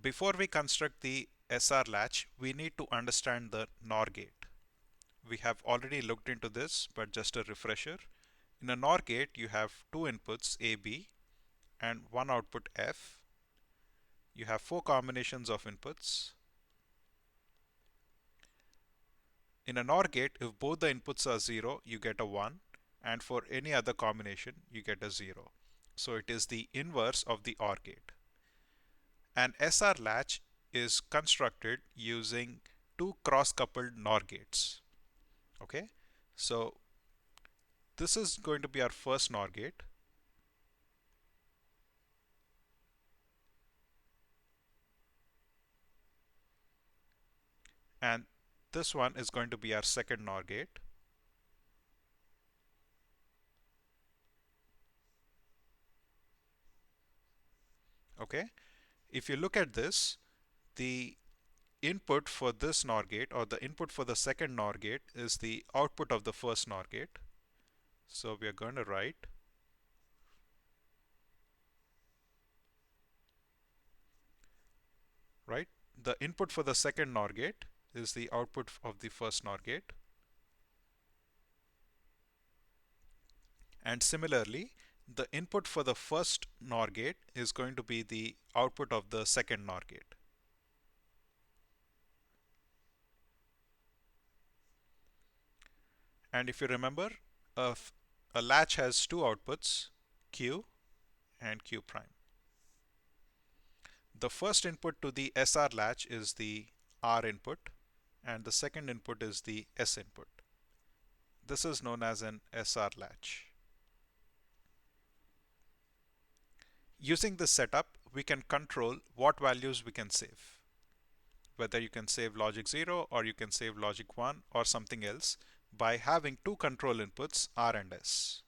Before we construct the SR latch, we need to understand the NOR gate. We have already looked into this, but just a refresher. In a NOR gate, you have two inputs A, B and one output F. You have four combinations of inputs. In a NOR gate, if both the inputs are 0, you get a 1, and for any other combination, you get a 0. So it is the inverse of the OR gate. An SR latch is constructed using two cross-coupled NOR gates. Okay, so this is going to be our first NOR gate. And this one is going to be our second NOR gate. Okay, if you look at this, the input for this NOR gate, or the input for the second NOR gate, is the output of the first NOR gate. So we are going to write the input for the second NOR gate is the output of the first NOR gate. And similarly, the input for the first NOR gate is going to be the output of the second NOR gate. And if you remember, a latch has two outputs, Q and Q prime. The first input to the SR latch is the R input, and the second input is the S input. This is known as an SR latch. Using this setup, we can control what values we can save. Whether you can save logic 0 or you can save logic 1 or something else by having two control inputs R and S.